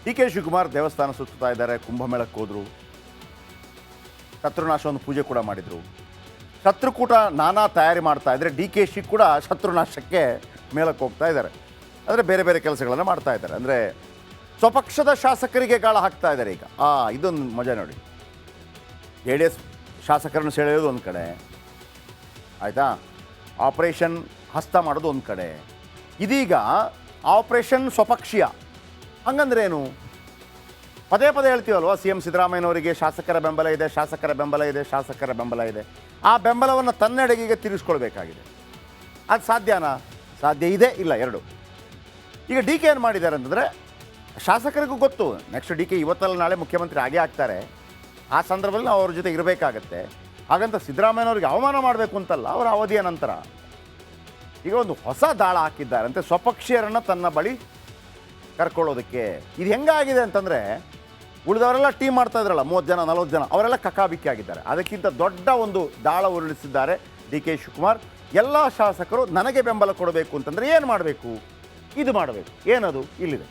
D K Shivakumar ದೇವಸ್ಥಾನ ಸುತ್ತಾ ಇದ್ದಾರೆ, ಕುಂಭಮೇಳಕ್ಕೆ ಹೋದರು, ಶತ್ರುನಾಶವನ್ನು ಪೂಜೆ ಕೂಡ ಮಾಡಿದರು. ಶತ್ರುಕೂಟ ನಾನಾ ತಯಾರಿ ಮಾಡ್ತಾ ಇದ್ದಾರೆ. ಡಿ ಕೆ ಶಿ ಕೂಡ ಶತ್ರುನಾಶಕ್ಕೆ ಮೇಲಕ್ಕೆ ಹೋಗ್ತಾ ಇದ್ದಾರೆ. ಅಂದರೆ ಬೇರೆ ಬೇರೆ ಕೆಲಸಗಳನ್ನು ಮಾಡ್ತಾ ಇದ್ದಾರೆ. ಅಂದರೆ ಸ್ವಪಕ್ಷದ ಶಾಸಕರಿಗೆ ಗಾಳ ಹಾಕ್ತಾ ಇದ್ದಾರೆ ಈಗ. ಇದೊಂದು ಮಜಾ ನೋಡಿ. JDS ಶಾಸಕರನ್ನು ಸೆಳೆಯೋದು ಒಂದು ಕಡೆ ಆಯಿತಾ, ಆಪರೇಷನ್ ಹಸ್ತ ಮಾಡೋದು ಒಂದು ಕಡೆ, ಇದೀಗ ಆಪರೇಷನ್ ಸ್ವಪಕ್ಷೀಯ. ಹಂಗಂದ್ರೆ ಏನು? ಪದೇ ಪದೇ ಹೇಳ್ತೀವಲ್ವ, CM ಸಿದ್ದರಾಮಯ್ಯನವರಿಗೆ ಶಾಸಕರ ಬೆಂಬಲ ಇದೆ, ಶಾಸಕರ ಬೆಂಬಲ ಇದೆ, ಶಾಸಕರ ಬೆಂಬಲ ಇದೆ. ಆ ಬೆಂಬಲವನ್ನು ತನ್ನೆಡೆಗೆ ತಿರುಗಿಸ್ಕೊಳ್ಬೇಕಾಗಿದೆ. ಅದು ಸಾಧ್ಯನಾ? ಸಾಧ್ಯ ಇದೆ, ಇಲ್ಲ, ಎರಡು. ಈಗ ಡಿ ಕೆ ಏನು ಮಾಡಿದ್ದಾರೆ ಅಂತಂದರೆ, ಶಾಸಕರಿಗೂ ಗೊತ್ತು ನೆಕ್ಸ್ಟ್ ಡಿ ಕೆ ಇವತ್ತಲ್ಲ ನಾಳೆ ಮುಖ್ಯಮಂತ್ರಿ ಆಗೇ ಆಗ್ತಾರೆ. ಆ ಸಂದರ್ಭದಲ್ಲಿ ನಾವು ಅವ್ರ ಜೊತೆ ಇರಬೇಕಾಗತ್ತೆ. ಹಾಗಂತ ಸಿದ್ದರಾಮಯ್ಯನವ್ರಿಗೆ ಅವಮಾನ ಮಾಡಬೇಕು ಅಂತಲ್ಲ, ಅವರ ಅವಧಿಯ ನಂತರ ಈಗ ಒಂದು ಹೊಸ ದಾಳ ಹಾಕಿದ್ದಾರಂತೆ ಸ್ವಪಕ್ಷೀಯರನ್ನು ತನ್ನ ಬಳಿ ಕರ್ಕೊಳ್ಳೋದಕ್ಕೆ. ಇದು ಹೆಂಗಾಗಿದೆ ಅಂತಂದರೆ, ಉಳಿದವರೆಲ್ಲ ಟೀಮ್ ಮಾಡ್ತಾ ಇದ್ರಲ್ಲ 30 ಜನ 40 ಜನ, ಅವರೆಲ್ಲ ಕಕ್ಕಾಬಿಕ್ಕಿ ಆಗಿದ್ದಾರೆ. ಅದಕ್ಕಿಂತ ದೊಡ್ಡ ಒಂದು ದಾಳ ಉರುಳಿಸಿದ್ದಾರೆ ಡಿ ಕೆ ಶಿವಕುಮಾರ್. ಎಲ್ಲ ಶಾಸಕರು ನನಗೆ ಬೆಂಬಲ ಕೊಡಬೇಕು ಅಂತಂದರೆ ಏನು ಮಾಡಬೇಕು? ಇದು ಮಾಡಬೇಕು. ಏನದು? ಇಲ್ಲಿದೆ.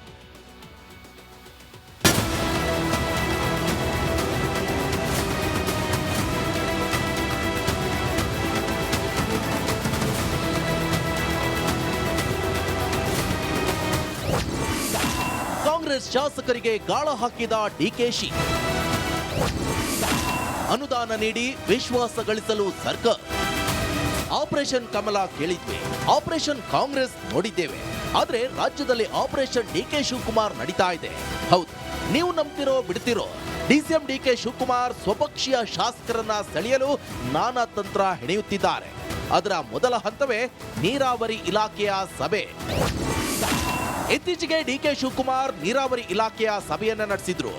ಕಾಂಗ್ರೆಸ್ ಶಾಸಕರಿಗೆ ಗಾಳ ಹಾಕಿದ ಡಿಕೆಶಿ. ಅನುದಾನ ನೀಡಿ ವಿಶ್ವಾಸ ಗಳಿಸಲು ಸರ್ಕಾರ. ಆಪರೇಷನ್ ಕಮಲ ಕೇಳಿದ್ವಿ, ಆಪರೇಷನ್ ಕಾಂಗ್ರೆಸ್ ನೋಡಿದ್ದೇವೆ. ಆದ್ರೆ ರಾಜ್ಯದಲ್ಲಿ ಆಪರೇಷನ್ ಡಿಕೆ ಶಿವಕುಮಾರ್ ನಡೀತಾ ಇದೆ. ಹೌದು, ನೀವು ನಂಬ್ತಿರೋ ಬಿಡ್ತಿರೋ, DCM ಡಿಕೆ ಶಿವಕುಮಾರ್ ಸ್ವಪಕ್ಷೀಯ ಶಾಸಕರನ್ನ ಸೆಳೆಯಲು ನಾನಾ ತಂತ್ರ ಹೆಣೆಯುತ್ತಿದ್ದಾರೆ. ಅದರ ಮೊದಲ ಹಂತವೇ ನೀರಾವರಿ ಇಲಾಖೆಯ ಸಭೆ. ಇತ್ತೀಚೆಗೆ ಡಿಕೆ ಶಿವಕುಮಾರ್ ನೀರಾವರಿ ಇಲಾಖೆಯ ಸಭೆಯನ್ನ ನಡೆಸಿದ್ರು.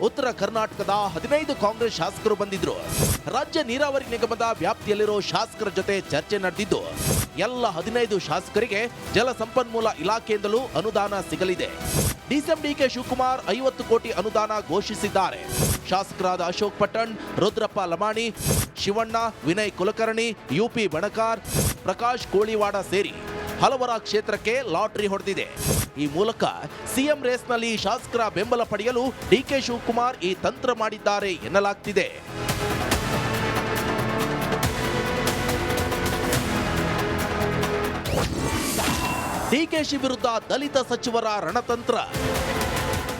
ಉತ್ತರ ಕರ್ನಾಟಕದ 15 ಕಾಂಗ್ರೆಸ್ ಶಾಸಕರು ಬಂದಿದ್ರು. ರಾಜ್ಯ ನೀರಾವರಿ ನಿಗಮದ ವ್ಯಾಪ್ತಿಯಲ್ಲಿರೋ ಶಾಸಕರ ಜೊತೆ ಚರ್ಚೆ ನಡೆದಿದ್ದು, ಎಲ್ಲ 15 ಶಾಸಕರಿಗೆ ಜಲಸಂಪನ್ಮೂಲ ಇಲಾಖೆಯಿಂದಲೂ ಅನುದಾನ ಸಿಗಲಿದೆ. DCM ಡಿಕೆ ಶಿವಕುಮಾರ್ 50 ಕೋಟಿ ಅನುದಾನ ಘೋಷಿಸಿದ್ದಾರೆ. ಶಾಸಕರಾದ ಅಶೋಕ್ ಪಟ್ಟಣ್, ರುದ್ರಪ್ಪ ಲಮಾಣಿ, ಶಿವಣ್ಣ, ವಿನಯ್ ಕುಲಕರ್ಣಿ, UP ಬಣಕಾರ್, ಪ್ರಕಾಶ್ ಕೋಳಿವಾಡ ಸೇರಿ ಹಲವರ ಕ್ಷೇತ್ರಕ್ಕೆ ಲಾಟರಿ ಹೊಡೆದಿದೆ. ಈ ಮೂಲಕ CM ರೇಸ್ನಲ್ಲಿ ಶಾಸಕರ ಬೆಂಬಲ ಪಡೆಯಲು ಡಿಕೆ ಶಿವಕುಮಾರ್ ಈ ತಂತ್ರ ಮಾಡಿದ್ದಾರೆ ಎನ್ನಲಾಗ್ತಿದೆ. ಡಿಕೆಶಿ ವಿರುದ್ಧ ದಲಿತ ಸಚಿವರ ರಣತಂತ್ರ.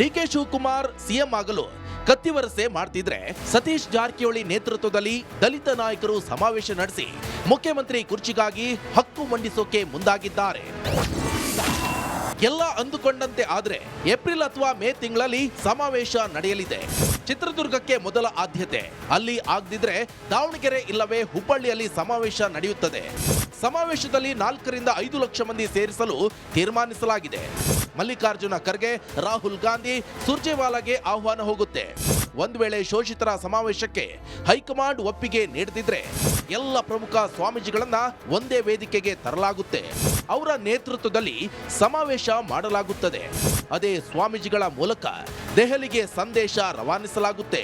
ಡಿಕೆ ಶಿವಕುಮಾರ್ CM ಆಗಲು ಕತ್ತಿವರಸೆ ಮಾಡ್ತಿದ್ರೆ, ಸತೀಶ್ ಜಾರಕಿಹೊಳಿ ನೇತೃತ್ವದಲ್ಲಿ ದಲಿತ ನಾಯಕರು ಸಮಾವೇಶ ನಡೆಸಿ ಮುಖ್ಯಮಂತ್ರಿ ಕುರ್ಚಿಗಾಗಿ ಹಕ್ಕು ಮಂಡಿಸೋಕೆ ಮುಂದಾಗಿದ್ದಾರೆ. ಎಲ್ಲ ಅಂದುಕೊಂಡಂತೆ ಆದ್ರೆ ಏಪ್ರಿಲ್ ಅಥವಾ ಮೇ ತಿಂಗಳಲ್ಲಿ ಸಮಾವೇಶ ನಡೆಯಲಿದೆ. ಚಿತ್ರದುರ್ಗಕ್ಕೆ ಮೊದಲ ಆದ್ಯತೆ. ಅಲ್ಲಿ ಆಗದಿದ್ರೆ ದಾವಣಗೆರೆ ಇಲ್ಲವೇ ಹುಬ್ಬಳ್ಳಿಯಲ್ಲಿ ಸಮಾವೇಶ ನಡೆಯುತ್ತದೆ. ಸಮಾವೇಶದಲ್ಲಿ 4 ರಿಂದ 5 ಲಕ್ಷ ಮಂದಿ ಸೇರಿಸಲು ತೀರ್ಮಾನಿಸಲಾಗಿದೆ. ಮಲ್ಲಿಕಾರ್ಜುನ ಖರ್ಗೆ, ರಾಹುಲ್ ಗಾಂಧಿ, ಸುರ್ಜೇವಾಲಾಗೆ ಆಹ್ವಾನ ಹೋಗುತ್ತೆ. ಒಂದು ವೇಳೆ ಶೋಷಿತರ ಸಮಾವೇಶಕ್ಕೆ ಹೈಕಮಾಂಡ್ ಒಪ್ಪಿಗೆ ನೀಡದಿದ್ರೆ ಎಲ್ಲ ಪ್ರಮುಖ ಸ್ವಾಮೀಜಿಗಳನ್ನ ಒಂದೇ ವೇದಿಕೆಗೆ ತರಲಾಗುತ್ತೆ. ಅವರ ನೇತೃತ್ವದಲ್ಲಿ ಸಮಾವೇಶ ಮಾಡಲಾಗುತ್ತದೆ. ಅದೇ ಸ್ವಾಮೀಜಿಗಳ ಮೂಲಕ ದೆಹಲಿಗೆ ಸಂದೇಶ ರವಾನಿಸಲಾಗುತ್ತೆ.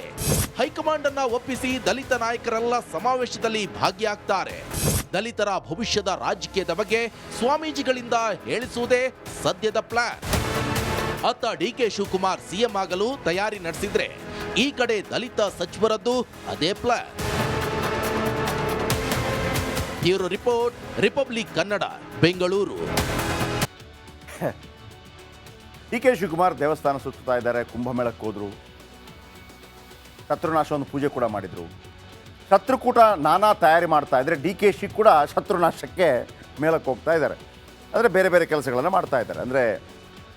ಹೈಕಮಾಂಡ್ ಅನ್ನ ಒಪ್ಪಿಸಿ ದಲಿತ ನಾಯಕರೆಲ್ಲ ಸಮಾವೇಶದಲ್ಲಿ ಭಾಗಿಯಾಗ್ತಾರೆ. ದಲಿತರ ಭವಿಷ್ಯದ ರಾಜಕೀಯದ ಬಗ್ಗೆ ಸ್ವಾಮೀಜಿಗಳಿಂದ ಹೇಳಿಸುವುದೇ ಸದ್ಯದ ಪ್ಲಾನ್. ಅತ್ತ ಡಿಕೆ ಶಿವಕುಮಾರ್ CM ಆಗಲು ತಯಾರಿ ನಡೆಸಿದ್ರೆ, ಈ ಕಡೆ ದಲಿತ ಸಚಿವರದ್ದು ಅದೇ plan. Bureau report, republic Kannada, Bengaluru. D K Shivakumar ದೇವಸ್ಥಾನ ಸುತ್ತಾ ಇದ್ದಾರೆ, ಕುಂಭಮೇಳಕ್ಕೆ ಹೋದರು, ಶತ್ರುನಾಶವನ್ನು ಪೂಜೆ ಕೂಡ ಮಾಡಿದರು. ಶತ್ರುಕೂಟ ನಾನಾ ತಯಾರಿ ಮಾಡ್ತಾ ಇದ್ದಾರೆ. ಡಿ ಕೆ ಶಿ ಕೂಡ ಶತ್ರುನಾಶಕ್ಕೆ ಮೇಲಕ್ಕೆ ಹೋಗ್ತಾ ಇದ್ದಾರೆ. ಅಂದರೆ ಬೇರೆ ಬೇರೆ ಕೆಲಸಗಳನ್ನು ಮಾಡ್ತಾ ಇದ್ದಾರೆ. ಅಂದರೆ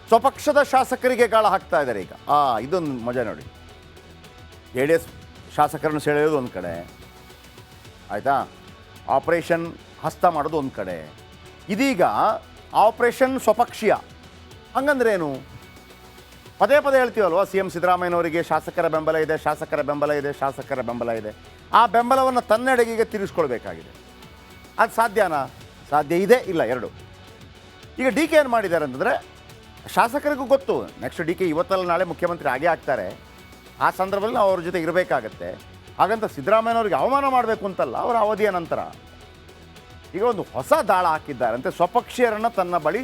ಸ್ವಪಕ್ಷದ ಶಾಸಕರಿಗೆ ಗಾಳ ಹಾಕ್ತಾ ಇದ್ದಾರೆ ಈಗ. ಇದೊಂದು ಮಜಾ ನೋಡಿ. JDS ಶಾಸಕರನ್ನು ಸೆಳೆಯೋದು ಒಂದು ಕಡೆ ಆಯಿತಾ, ಆಪರೇಷನ್ ಹಸ್ತ ಮಾಡೋದು ಒಂದು ಕಡೆ, ಇದೀಗ ಆಪರೇಷನ್ ಸ್ವಪಕ್ಷೀಯ. ಹಂಗಂದ್ರೆ ಏನು? ಪದೇ ಪದೇ ಹೇಳ್ತೀವಲ್ವ, CM ಸಿದ್ದರಾಮಯ್ಯನವರಿಗೆ ಶಾಸಕರ ಬೆಂಬಲ ಇದೆ, ಶಾಸಕರ ಬೆಂಬಲ ಇದೆ, ಶಾಸಕರ ಬೆಂಬಲ ಇದೆ. ಆ ಬೆಂಬಲವನ್ನು ತನ್ನೆಡೆಗೆ ತಿರುಗಿಸ್ಕೊಳ್ಬೇಕಾಗಿದೆ. ಅದು ಸಾಧ್ಯನಾ? ಸಾಧ್ಯ ಇದೆ, ಇಲ್ಲ, ಎರಡು. ಈಗ ಡಿ ಕೆ ಏನು ಮಾಡಿದ್ದಾರೆ ಅಂತಂದರೆ, ಶಾಸಕರಿಗೂ ಗೊತ್ತು ನೆಕ್ಸ್ಟ್ ಡಿ ಕೆ ಇವತ್ತಲ್ಲ ನಾಳೆ ಮುಖ್ಯಮಂತ್ರಿ ಆಗೇ ಆಗ್ತಾರೆ. ಆ ಸಂದರ್ಭದಲ್ಲಿ ನಾವು ಅವ್ರ ಜೊತೆ ಇರಬೇಕಾಗತ್ತೆ. ಹಾಗಂತ ಸಿದ್ದರಾಮಯ್ಯನವ್ರಿಗೆ ಅವಮಾನ ಮಾಡಬೇಕು ಅಂತಲ್ಲ, ಅವರ ಅವಧಿಯ ನಂತರ ಈಗ ಒಂದು ಹೊಸ ದಾಳ ಹಾಕಿದ್ದಾರಂತೆ ಸ್ವಪಕ್ಷೀಯರನ್ನು ತನ್ನ ಬಳಿ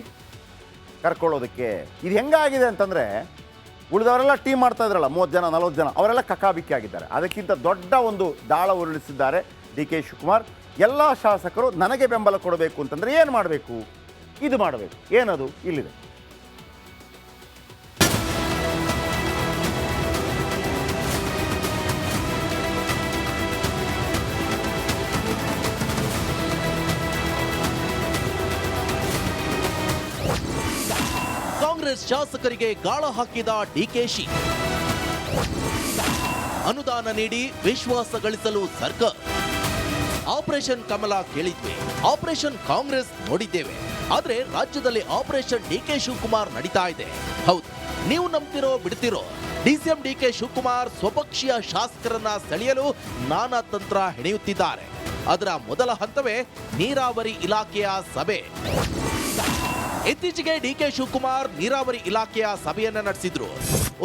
ಕರ್ಕೊಳ್ಳೋದಕ್ಕೆ. ಇದು ಹೆಂಗಾಗಿದೆ ಅಂತಂದರೆ ಉಳಿದವರೆಲ್ಲ ಟೀಮ್ ಮಾಡ್ತಾ ಇದ್ರಲ್ಲ 30 ಜನ 40 ಜನ ಅವರೆಲ್ಲ ಕಕ್ಕಾಬಿಕ್ಕಿ ಆಗಿದ್ದಾರೆ. ಅದಕ್ಕಿಂತ ದೊಡ್ಡ ಒಂದು ದಾಳ ಉರುಳಿಸಿದ್ದಾರೆ ಡಿ ಕೆ ಶಿವಕುಮಾರ್. ಎಲ್ಲ ಶಾಸಕರು ನನಗೆ ಬೆಂಬಲ ಕೊಡಬೇಕು ಅಂತಂದರೆ ಏನು ಮಾಡಬೇಕು? ಇದು ಮಾಡಬೇಕು. ಏನದು? ಇಲ್ಲಿದೆ. ಕಾಂಗ್ರೆಸ್ ಶಾಸಕರಿಗೆ ಗಾಳ ಹಾಕಿದ ಡಿಕೆಶಿ. ಅನುದಾನ ನೀಡಿ ವಿಶ್ವಾಸ ಗಳಿಸಲು ಸರ್ಕಾರ. ಆಪರೇಷನ್ ಕಮಲ ಕೇಳಿದ್ವಿ, ಆಪರೇಷನ್ ಕಾಂಗ್ರೆಸ್ ನೋಡಿದ್ದೇವೆ. ಆದ್ರೆ ರಾಜ್ಯದಲ್ಲಿ ಆಪರೇಷನ್ ಡಿಕೆ ಶಿವಕುಮಾರ್ ನಡೀತಾ ಇದೆ. ಹೌದು, ನೀವು ನಂಬ್ತಿರೋ ಬಿಡ್ತಿರೋ, ಡಿಸಿಎಂ ಡಿಕೆ ಶಿವಕುಮಾರ್ ಸ್ವಪಕ್ಷೀಯ ಶಾಸಕರನ್ನ ಸೆಳೆಯಲು ನಾನಾ ತಂತ್ರ ಹೆಣೆಯುತ್ತಿದ್ದಾರೆ. ಅದರ ಮೊದಲ ಹಂತವೇ ನೀರಾವರಿ ಇಲಾಖೆಯ ಸಭೆ. ಇತ್ತೀಚೆಗೆ ಡಿಕೆ ಶಿವಕುಮಾರ್ ನೀರಾವರಿ ಇಲಾಖೆಯ ಸಭೆಯನ್ನ ನಡೆಸಿದ್ರು.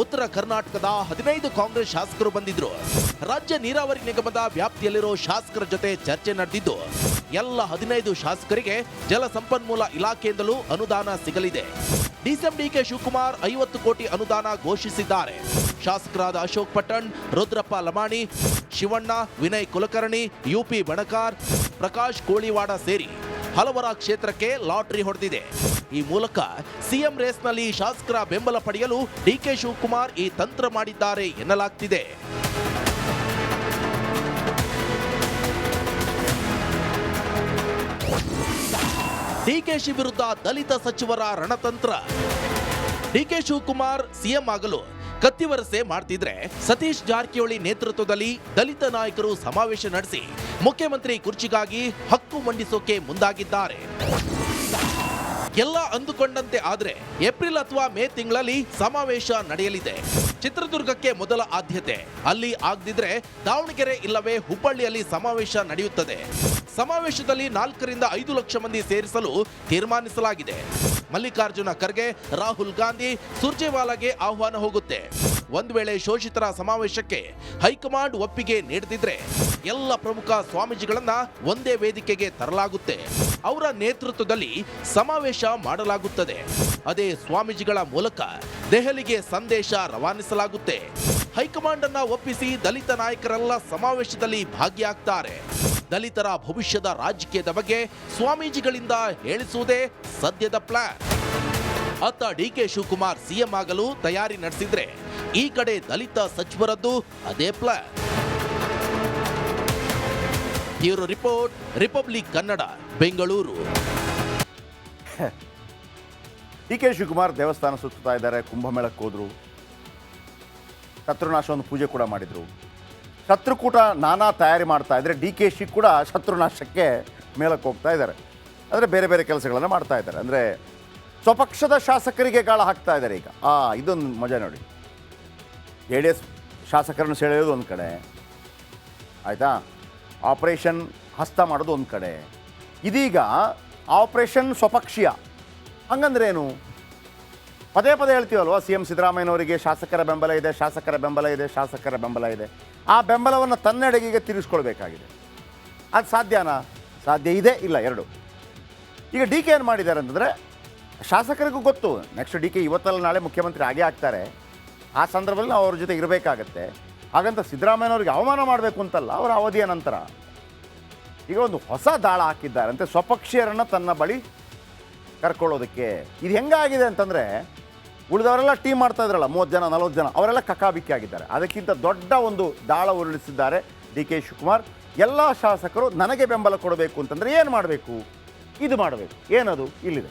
ಉತ್ತರ ಕರ್ನಾಟಕದ 15 ಕಾಂಗ್ರೆಸ್ ಶಾಸಕರು ಬಂದಿದ್ರು. ರಾಜ್ಯ ನೀರಾವರಿ ನಿಗಮದ ವ್ಯಾಪ್ತಿಯಲ್ಲಿರೋ ಶಾಸಕರ ಜೊತೆ ಚರ್ಚೆ ನಡೆದಿದ್ದು, ಎಲ್ಲ 15 ಶಾಸಕರಿಗೆ ಜಲ ಸಂಪನ್ಮೂಲ ಇಲಾಖೆಯಿಂದಲೂ ಅನುದಾನ ಸಿಗಲಿದೆ. ಡಿಸಿಎಂ ಡಿಕೆ ಶಿವಕುಮಾರ್ 50 ಕೋಟಿ ಅನುದಾನ ಘೋಷಿಸಿದ್ದಾರೆ. ಶಾಸಕರಾದ ಅಶೋಕ್ ಪಟ್ಟಣ್, ರುದ್ರಪ್ಪ ಲಮಾಣಿ, ಶಿವಣ್ಣ, ವಿನಯ್ ಕುಲಕರ್ಣಿ, ಯುಪಿ ಬಣಕಾರ್, ಪ್ರಕಾಶ್ ಕೋಳಿವಾಡ ಸೇರಿ ಹಲವರ ಕ್ಷೇತ್ರಕ್ಕೆ ಲಾಟರಿ ಹೊಡೆದಿದೆ. ಈ ಮೂಲಕ ಸಿಎಂ ರೇಸ್ನಲ್ಲಿ ಶಾಸಕರ ಬೆಂಬಲ ಪಡೆಯಲು ಡಿಕೆ ಶಿವಕುಮಾರ್ ಈ ತಂತ್ರ ಮಾಡಿದ್ದಾರೆ ಎನ್ನಲಾಗ್ತಿದೆ. ಡಿಕೆಶಿ ವಿರುದ್ಧ ದಲಿತ ಸಚಿವರ ರಣತಂತ್ರ. ಡಿಕೆ ಶಿವಕುಮಾರ್ ಸಿಎಂ ಆಗಲು ಕತ್ತಿವರಸೆ ಮಾಡ್ತಿದ್ರೆ ಸತೀಶ್ ಜಾರಕಿಹೊಳಿ ನೇತೃತ್ವದಲ್ಲಿ ದಲಿತ ನಾಯಕರು ಸಮಾವೇಶ ನಡೆಸಿ ಮುಖ್ಯಮಂತ್ರಿ ಕುರ್ಚಿಗಾಗಿ ಹಕ್ಕು ಮಂಡಿಸೋಕೆ ಮುಂದಾಗಿದ್ದಾರೆ. ಎಲ್ಲ ಅಂದುಕೊಂಡಂತೆ ಆದ್ರೆ ಏಪ್ರಿಲ್ ಅಥವಾ ಮೇ ತಿಂಗಳಲ್ಲಿ ಸಮಾವೇಶ ನಡೆಯಲಿದೆ. ಚಿತ್ರದುರ್ಗಕ್ಕೆ ಮೊದಲ ಆದ್ಯತೆ, ಅಲ್ಲಿ ಆಗದಿದ್ರೆ ದಾವಣಗೆರೆ ಇಲ್ಲವೇ ಹುಬ್ಬಳ್ಳಿಯಲ್ಲಿ ಸಮಾವೇಶ ನಡೆಯುತ್ತದೆ. ಸಮಾವೇಶದಲ್ಲಿ 4 ರಿಂದ 5 ಲಕ್ಷ ಮಂದಿ ಸೇರಿಸಲು ತೀರ್ಮಾನಿಸಲಾಗಿದೆ. ಮಲ್ಲಿಕಾರ್ಜುನ ಖರ್ಗೆ, ರಾಹುಲ್ ಗಾಂಧಿ, ಸುರ್ಜೇವಾಲಾಗೆ ಆಹ್ವಾನ ಹೋಗುತ್ತೆ. ಒಂದು ವೇಳೆ ಶೋಷಿತರ ಸಮಾವೇಶಕ್ಕೆ ಹೈಕಮಾಂಡ್ ಒಪ್ಪಿಗೆ ನೀಡದಿದ್ರೆ ಎಲ್ಲ ಪ್ರಮುಖ ಸ್ವಾಮೀಜಿಗಳನ್ನ ಒಂದೇ ವೇದಿಕೆಗೆ ತರಲಾಗುತ್ತೆ. ಅವರ ನೇತೃತ್ವದಲ್ಲಿ ಸಮಾವೇಶ ಮಾಡಲಾಗುತ್ತದೆ. ಅದೇ ಸ್ವಾಮೀಜಿಗಳ ಮೂಲಕ ದೆಹಲಿಗೆ ಸಂದೇಶ ರವಾನಿಸಲಾಗುತ್ತೆ. ಹೈಕಮಾಂಡ್ ಅನ್ನ ಒಪ್ಪಿಸಿ ದಲಿತ ನಾಯಕರೆಲ್ಲ ಸಮಾವೇಶದಲ್ಲಿ ಭಾಗಿಯಾಗ್ತಾರೆ. ದಲಿತರ ಭವಿಷ್ಯದ ರಾಜಕೀಯದ ಬಗ್ಗೆ ಸ್ವಾಮೀಜಿಗಳಿಂದ ಹೇಳಿಸುವುದೇ ಸದ್ಯದ ಪ್ಲಾನ್. ಅತ್ತ ಡಿಕೆ ಶಿವಕುಮಾರ್ ಸಿಎಂ ಆಗಲು ತಯಾರಿ ನಡೆಸಿದ್ರೆ, ಈ ಕಡೆ ದಲಿತ ಸಚಿವರದ್ದು ಅದೇ plan. Bureau report, republic Kannada, Bengaluru. D K Shivakumar ದೇವಸ್ಥಾನ ಸುತ್ತಾ ಇದ್ದಾರೆ, ಕುಂಭಮೇಳಕ್ಕೆ ಹೋದ್ರು, ಶತ್ರುನಾಶವನ್ನು ಪೂಜೆ ಕೂಡ ಮಾಡಿದರು. ಶತ್ರುಕೂಟ ನಾನಾ ತಯಾರಿ ಮಾಡ್ತಾ ಇದ್ದಾರೆ. ಡಿ ಕೆ ಶಿ ಕೂಡ ಶತ್ರುನಾಶಕ್ಕೆ ಮೇಲಕ್ಕೆ ಹೋಗ್ತಾ ಇದ್ದಾರೆ. ಅಂದರೆ ಬೇರೆ ಬೇರೆ ಕೆಲಸಗಳನ್ನು ಮಾಡ್ತಾ ಇದ್ದಾರೆ. ಅಂದರೆ ಸ್ವಪಕ್ಷದ ಶಾಸಕರಿಗೆ ಗಾಳ ಹಾಕ್ತಾ ಇದ್ದಾರೆ ಈಗ. ಇದೊಂದು ಮಜಾ ನೋಡಿ. JDS ಶಾಸಕರನ್ನು ಸೆಳೆಯೋದು ಒಂದು ಕಡೆ ಆಯಿತಾ, ಆಪರೇಷನ್ ಹಸ್ತ ಮಾಡೋದು ಒಂದು ಕಡೆ, ಇದೀಗ ಆಪರೇಷನ್ ಸ್ವಪಕ್ಷೀಯ. ಹಂಗಂದ್ರೆ ಏನು? ಪದೇ ಪದೇ ಹೇಳ್ತೀವಲ್ವ, ಸಿ ಎಂ ಸಿದ್ದರಾಮಯ್ಯನವರಿಗೆ ಶಾಸಕರ ಬೆಂಬಲ ಇದೆ, ಶಾಸಕರ ಬೆಂಬಲ ಇದೆ, ಶಾಸಕರ ಬೆಂಬಲ ಇದೆ. ಆ ಬೆಂಬಲವನ್ನು ತನ್ನೆಡೆಗೆ ತಿರುಗಿಸ್ಕೊಳ್ಬೇಕಾಗಿದೆ. ಅದು ಸಾಧ್ಯನಾ? ಸಾಧ್ಯ ಇದೆ, ಇಲ್ಲ, ಎರಡು. ಈಗ ಡಿ ಕೆ ಏನು ಮಾಡಿದ್ದಾರೆ ಅಂತಂದರೆ, ಶಾಸಕರಿಗೂ ಗೊತ್ತು ನೆಕ್ಸ್ಟ್ ಡಿ ಕೆ ಇವತ್ತಲ್ಲ ನಾಳೆ ಮುಖ್ಯಮಂತ್ರಿ ಆಗೇ ಆಗ್ತಾರೆ. ಆ ಸಂದರ್ಭದಲ್ಲಿ ನಾವು ಅವ್ರ ಜೊತೆ ಇರಬೇಕಾಗತ್ತೆ. ಹಾಗಂತ ಸಿದ್ದರಾಮಯ್ಯನವ್ರಿಗೆ ಅವಮಾನ ಮಾಡಬೇಕು ಅಂತಲ್ಲ, ಅವರ ಅವಧಿಯ ನಂತರ ಈಗ ಒಂದು ಹೊಸ ದಾಳ ಹಾಕಿದ್ದಾರೆ ಅಂತೆ, ಸ್ವಪಕ್ಷೀಯರನ್ನು ತನ್ನ ಬಳಿ ಕರ್ಕೊಳ್ಳೋದಕ್ಕೆ. ಇದು ಹೆಂಗಾಗಿದೆ ಅಂತಂದರೆ ಉಳಿದವರೆಲ್ಲ ಟೀಮ್ ಮಾಡ್ತಾ ಇದ್ರಲ್ಲ 30 ಜನ 40 ಜನ ಅವರೆಲ್ಲ ಕಕ್ಕಾಬಿಕ್ಕಿ ಆಗಿದ್ದಾರೆ. ಅದಕ್ಕಿಂತ ದೊಡ್ಡ ಒಂದು ದಾಳ ಉರುಳಿಸಿದ್ದಾರೆ ಡಿ ಕೆ ಶಿವಕುಮಾರ್. ಎಲ್ಲ ಶಾಸಕರು ನನಗೆ ಬೆಂಬಲ ಕೊಡಬೇಕು ಅಂತಂದರೆ ಏನು ಮಾಡಬೇಕು? ಇದು ಮಾಡಬೇಕು. ಏನದು? ಇಲ್ಲಿದೆ.